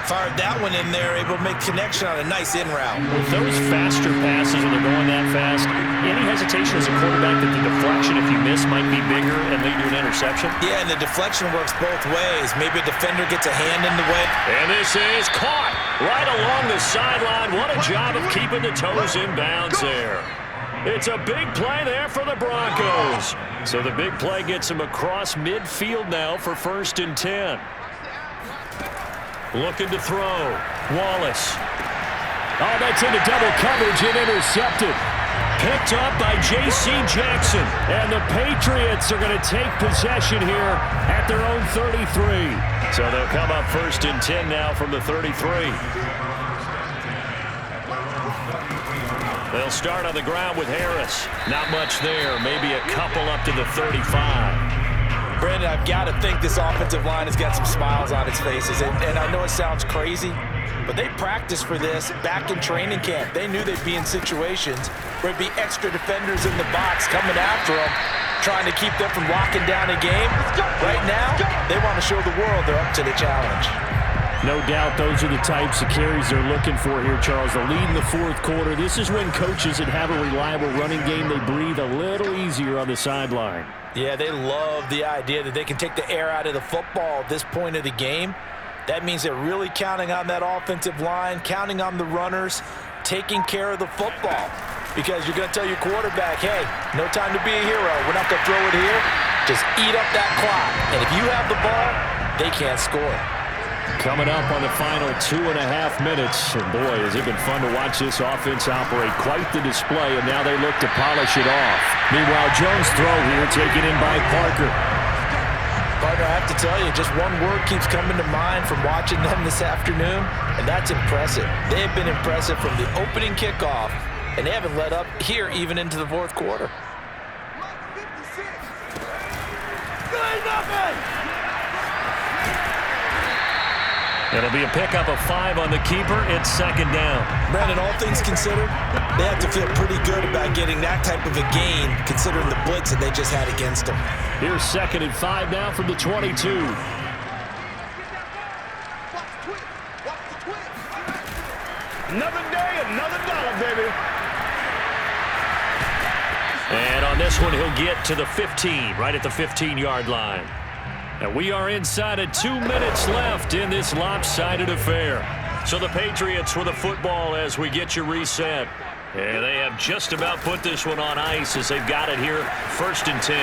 Fired that one in there, able to make connection on a nice in route. With those faster passes when they're going that fast, any hesitation as a quarterback that the deflection, if you miss, might be bigger and lead to an interception? Yeah, and the deflection works both ways. Maybe a defender gets a hand in the way. And this is caught right along the sideline. What a job of keeping the toes in bounds there. It's a big play there for the Broncos. So the big play gets them across midfield now for 1st and 10. Looking to throw. Wallace. Oh, that's into double coverage and intercepted. Picked up by J.C. Jackson. And the Patriots are going to take possession here at their own 33. So they'll come up 1st and 10 now from the 33. They'll start on the ground with Harris. Not much there. Maybe a couple up to the 35. Brandon, I've got to think this offensive line has got some smiles on its faces. And I know it sounds crazy, but they practiced for this back in training camp. They knew they'd be in situations where it'd be extra defenders in the box coming after them, trying to keep them from locking down a game. Right now, they want to show the world they're up to the challenge. No doubt those are the types of carries they're looking for here, Charles. The lead in the 4th quarter. This is when coaches that have a reliable running game, they breathe a little easier on the sideline. Yeah, they love the idea that they can take the air out of the football at this point of the game. That means they're really counting on that offensive line, counting on the runners, taking care of the football. Because you're going to tell your quarterback, hey, no time to be a hero. We're not going to throw it here. Just eat up that clock. And if you have the ball, they can't score. Coming up on the final 2.5 minutes. And boy, has it been fun to watch this offense operate. Quite the display, and now they look to polish it off. Meanwhile, Jones' throw here taken in by Parker. Partner, I have to tell you, just one word keeps coming to mind from watching them this afternoon, and that's impressive. They have been impressive from the opening kickoff, and they haven't let up here even into the 4th quarter. It'll be a pickup of 5 on the keeper. It's 2nd down. Brandon, all things considered, they have to feel pretty good about getting that type of a gain, considering the blitz that they just had against them. Here's 2nd and 5 now from the 22. Another day, another dollar, baby. And on this one, he'll get to the 15, right at the 15-yard line. And we are inside of 2 minutes left in this lopsided affair. So the Patriots with the football as we get you reset. And they have just about put this one on ice as they've got it here, 1st and 10.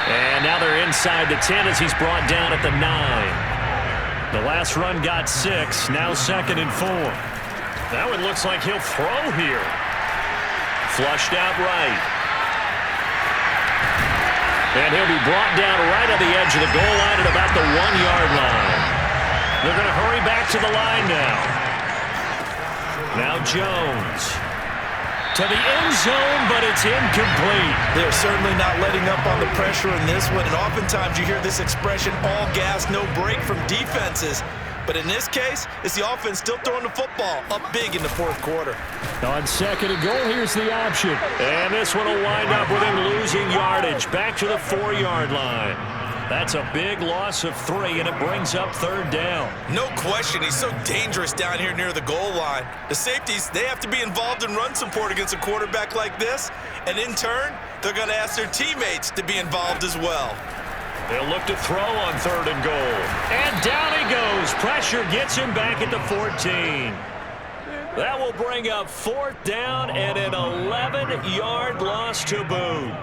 And now they're inside the 10 as he's brought down at the 9. The last run got 6, now 2nd and 4. That one looks like he'll throw here. Flushed out right. And he'll be brought down right on the edge of the goal line at about the 1-yard line. They're going to hurry back to the line now. Now Jones to the end zone, but it's incomplete. They're certainly not letting up on the pressure in this one, and oftentimes you hear this expression, all gas, no break from defenses. But in this case, it's the offense still throwing the football up big in the 4th quarter. On 2nd and goal, here's the option. And this one will wind up with him losing yardage back to the 4-yard line. That's a big loss of 3, and it brings up 3rd down. No question, he's so dangerous down here near the goal line. The safeties, they have to be involved in run support against a quarterback like this. And in turn, they're going to ask their teammates to be involved as well. They'll look to throw on 3rd and goal. And down he goes. Pressure gets him back at the 14. That will bring up 4th down and an 11-yard loss to boot.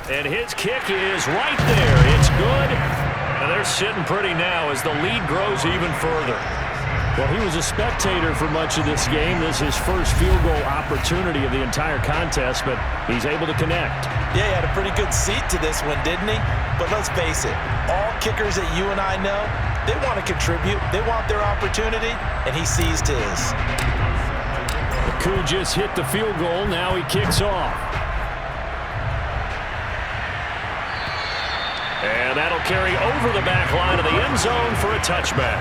And his kick is right there. It's good. And they're sitting pretty now as the lead grows even further. Well, he was a spectator for much of this game. This is his first field goal opportunity of the entire contest, but he's able to connect. Yeah, he had a pretty good seat to this one, didn't he? But let's face it, all kickers that you and I know, they want to contribute. They want their opportunity, and he seized his. The Coup just hit the field goal. Now he kicks off. And that'll carry over the back line of the end zone for a touchback.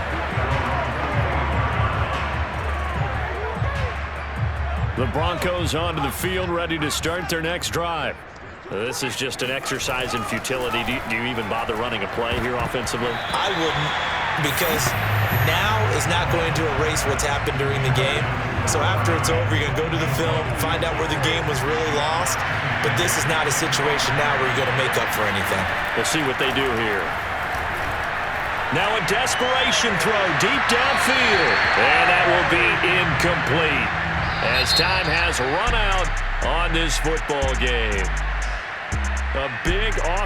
The Broncos onto the field, ready to start their next drive. This is just an exercise in futility. Do you even bother running a play here offensively? I wouldn't, because now is not going to erase what's happened during the game. So after it's over, you're going to go to the film, find out where the game was really lost. But this is not a situation now where you're going to make up for anything. We'll see what they do here. Now a desperation throw deep downfield. And that will be incomplete as time has run out on this football game. A big off.